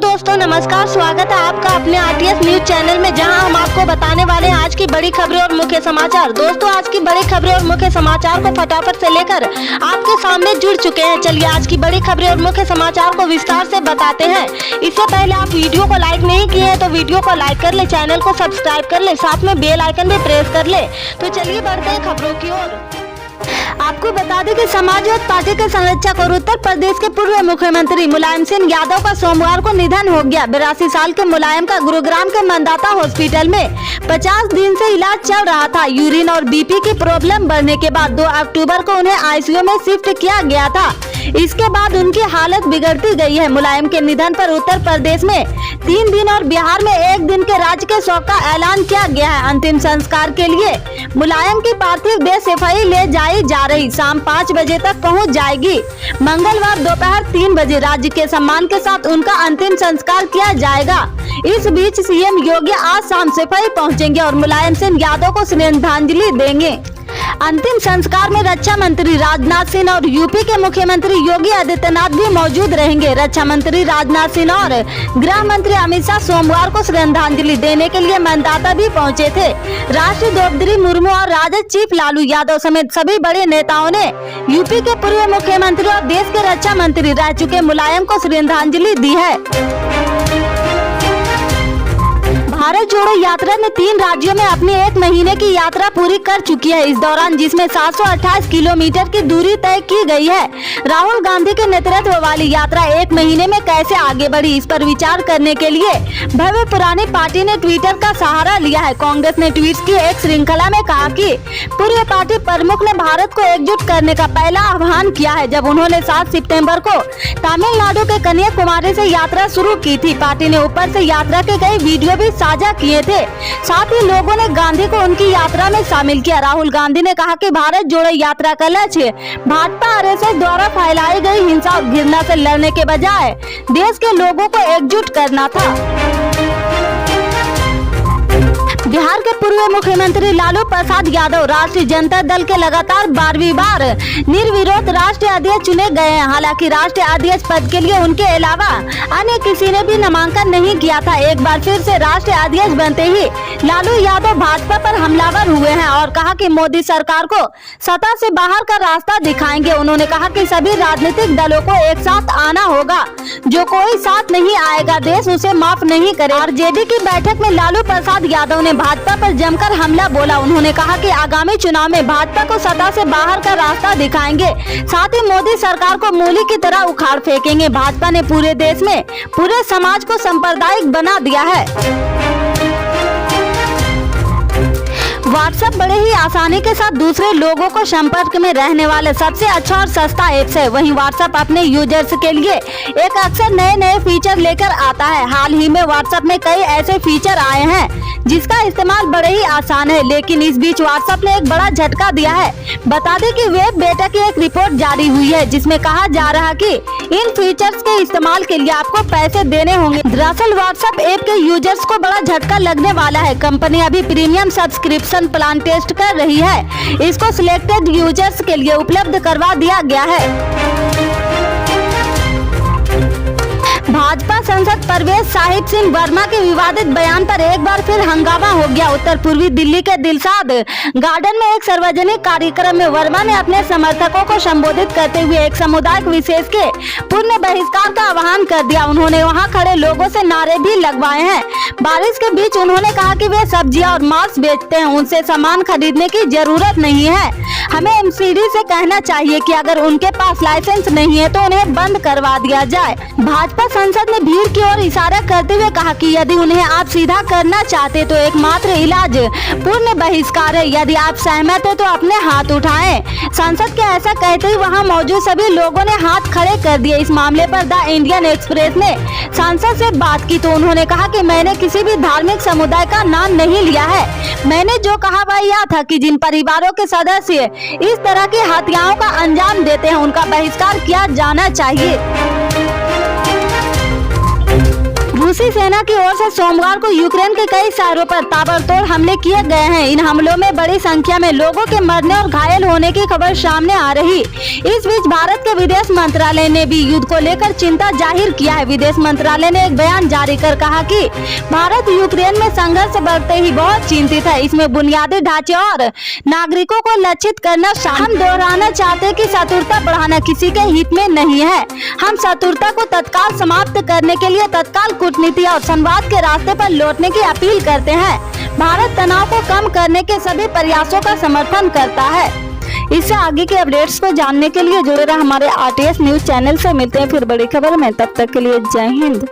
दोस्तों नमस्कार, स्वागत है आपका अपने आरटीएस न्यूज चैनल में, जहां हम आपको बताने वाले हैं आज की बड़ी खबरें और मुख्य समाचार। दोस्तों आज की बड़ी खबरें और मुख्य समाचार को फटाफट से लेकर आपके सामने जुड़ चुके हैं। चलिए आज की बड़ी खबरें और मुख्य समाचार को विस्तार से बताते हैं। इससे पहले आप वीडियो को लाइक नहीं किए हैं तो वीडियो को लाइक कर ले, चैनल को सब्सक्राइब कर ले, साथ में बेल आइकन भी प्रेस कर ले। तो चलिए बढ़ते हैं खबरों की ओर। आपको बता दें कि समाजवादी पार्टी के संरक्षक और उत्तर प्रदेश के पूर्व मुख्यमंत्री मुलायम सिंह यादव का सोमवार को निधन हो गया। 82 साल के मुलायम का गुरुग्राम के मंदाता हॉस्पिटल में 50 दिन से इलाज चल रहा था। यूरिन और बीपी की प्रॉब्लम बढ़ने के बाद 2 अक्टूबर को उन्हें आईसीयू में शिफ्ट किया गया था। इसके बाद उनकी हालत बिगड़ती गई है। मुलायम के निधन पर उत्तर प्रदेश में 3 दिन और बिहार में 1 दिन के राजकीय शोक का ऐलान किया गया है। अंतिम संस्कार के लिए मुलायम की पार्थिव देह सिपाही ले जाई जा रही, शाम 5 बजे तक पहुंच जाएगी। मंगलवार दोपहर 3 बजे राज्य के सम्मान के साथ उनका अंतिम संस्कार किया जाएगा। इस बीच सीएम योगी आज शाम सिपाही पहुंचेंगे और मुलायम सिंह यादव को श्रद्धांजलि देंगे। अंतिम संस्कार में रक्षा मंत्री राजनाथ सिंह और यूपी के मुख्यमंत्री योगी आदित्यनाथ भी मौजूद रहेंगे। रक्षा मंत्री राजनाथ सिंह और गृह मंत्री अमित शाह सोमवार को श्रद्धांजलि देने के लिए मंदाता भी पहुंचे थे। राष्ट्रीय द्रौपदी मुर्मू और राजद चीफ लालू यादव समेत सभी बड़े नेताओं ने यूपी के पूर्व मुख्यमंत्री और देश के रक्षा मंत्री रह चुके मुलायम को श्रद्धांजलि दी है। भारत जोड़ो यात्रा ने 3 राज्यों में अपनी 1 महीने की यात्रा पूरी कर चुकी है। इस दौरान जिसमें 728 किलोमीटर की दूरी तय की गई है। राहुल गांधी के नेतृत्व वाली यात्रा 1 महीने में कैसे आगे बढ़ी, इस पर विचार करने के लिए भव्य पुरानी पार्टी ने ट्विटर का सहारा लिया है। कांग्रेस ने ट्वीट्स की एक श्रृंखला में कहा कि पूर्व पार्टी प्रमुख ने भारत को एकजुट करने का पहला आह्वान किया है जब उन्होंने 7 सितंबर को तमिलनाडु के कन्याकुमारी से यात्रा शुरू की थी। पार्टी ने ऊपर से यात्रा के कई वीडियो भी साझा किए थे। साथ ही लोगों ने गांधी को उनकी यात्रा में शामिल किया। राहुल गांधी ने कहा कि भारत जोड़ो यात्रा का लक्ष्य भाजपा आरएसएस द्वारा फैलाई गई हिंसा और घृणा से लड़ने के बजाय देश के लोगों को एकजुट करना था। बिहार के पूर्व मुख्यमंत्री लालू प्रसाद यादव राष्ट्रीय जनता दल के लगातार 12वीं बार निर्विरोध राष्ट्रीय अध्यक्ष चुने गए हैं। हालांकि राष्ट्रीय अध्यक्ष पद के लिए उनके अलावा अन्य किसी ने भी नामांकन नहीं किया था। एक बार फिर से राष्ट्रीय अध्यक्ष बनते ही लालू यादव भाजपा पर हमलावर हुए हैं और कहा कि मोदी सरकार को सत्ता से बाहर का रास्ता दिखाएंगे। उन्होंने कहा कि सभी राजनीतिक दलों को एक साथ आना होगा, जो कोई साथ नहीं आएगा देश उसे माफ नहीं करे। आरजेडी की बैठक में लालू प्रसाद यादव ने भाजपा पर जमकर हमला बोला। उन्होंने कहा कि आगामी चुनाव में भाजपा को सत्ता से बाहर का रास्ता दिखाएंगे, साथ ही मोदी सरकार को मूली की तरह उखाड़ फेंकेंगे। भाजपा ने पूरे देश में पूरे समाज को सांप्रदायिक बना दिया है। व्हाट्सएप बड़े ही आसानी के साथ दूसरे लोगों को संपर्क में रहने वाले सबसे अच्छा और सस्ता ऐप्स है। वहीं व्हाट्सएप अपने यूजर्स के लिए एक अक्सर नए फीचर लेकर आता है। हाल ही में व्हाट्सएप में कई ऐसे फीचर आए हैं जिसका इस्तेमाल बड़े ही आसान है, लेकिन इस बीच व्हाट्सएप ने एक बड़ा झटका दिया है। बता दें कि वेब बेटा की एक रिपोर्ट जारी हुई है जिसमें कहा जा रहा है कि इन फीचर्स के इस्तेमाल के लिए आपको पैसे देने होंगे। दरअसल व्हाट्सएप ऐप के यूजर्स को बड़ा झटका लगने वाला है। कंपनी अभी प्रीमियम सब्सक्रिप्शन प्लान टेस्ट कर रही है। इसको सिलेक्टेड यूजर्स के लिए उपलब्ध करवा दिया गया है। भाजपा सांसद परवेज साहिब सिंह वर्मा के विवादित बयान पर एक बार फिर हंगामा हो गया। उत्तर पूर्वी दिल्ली के दिलशाद गार्डन में एक सार्वजनिक कार्यक्रम में वर्मा ने अपने समर्थकों को संबोधित करते हुए एक सामुदायिक विशेष के पूर्ण बहिष्कार का आह्वान कर दिया। उन्होंने वहां खड़े लोगों से नारे भी लगवाए हैं। बारिश के बीच उन्होंने कहा कि वे सब्जियां और मांस बेचते हैं, उनसे सामान खरीदने की जरूरत नहीं है। हमें एमसीडी से कहना चाहिए कि अगर उनके पास लाइसेंस नहीं है तो उन्हें बंद करवा दिया जाए। भाजपा सांसद ने भीड़ की ओर इशारा करते हुए कहा कि यदि उन्हें आप सीधा करना चाहते तो एकमात्र इलाज पूर्ण बहिष्कार है। यदि आप सहमत है तो अपने हाथ उठाएं। सांसद के ऐसा कहते ही वहां मौजूद सभी लोगों ने हाथ खड़े कर दिए। इस मामले पर द इंडियन एक्सप्रेस ने सांसद से बात की तो उन्होंने कहा कि मैंने किसी भी धार्मिक समुदाय का नाम नहीं लिया है। मैंने जो कहा वह यह था कि जिन परिवारों के सदस्य इस तरह की हत्याओं का अंजाम देते हैं उनका बहिष्कार किया जाना चाहिए। रूसी सेना की ओर से सोमवार को यूक्रेन के कई शहरों पर ताबड़तोड़ हमले किए गए हैं। इन हमलों में बड़ी संख्या में लोगों के मरने और घायल होने की खबर सामने आ रही। इस बीच भारत के विदेश मंत्रालय ने भी युद्ध को लेकर चिंता जाहिर किया है। विदेश मंत्रालय ने एक बयान जारी कर कहा कि भारत यूक्रेन में संघर्ष बढ़ते ही बहुत चिंतित है। इसमें बुनियादी ढांचे और नागरिकों को लक्षित करना शामिल। हम दोहराना चाहते हैं कि शत्रुता बढ़ाना किसी के हित में नहीं है। हम शत्रुता को तत्काल समाप्त करने के लिए तत्काल कूटनीति और संवाद के रास्ते पर लौटने की अपील करते हैं। भारत तनाव को कम करने के सभी प्रयासों का समर्थन करता है। इससे आगे के अपडेट्स को जानने के लिए जुड़े रहे हमारे RTS न्यूज चैनल से। मिलते हैं फिर बड़ी खबर में, तब तक के लिए जय हिंद।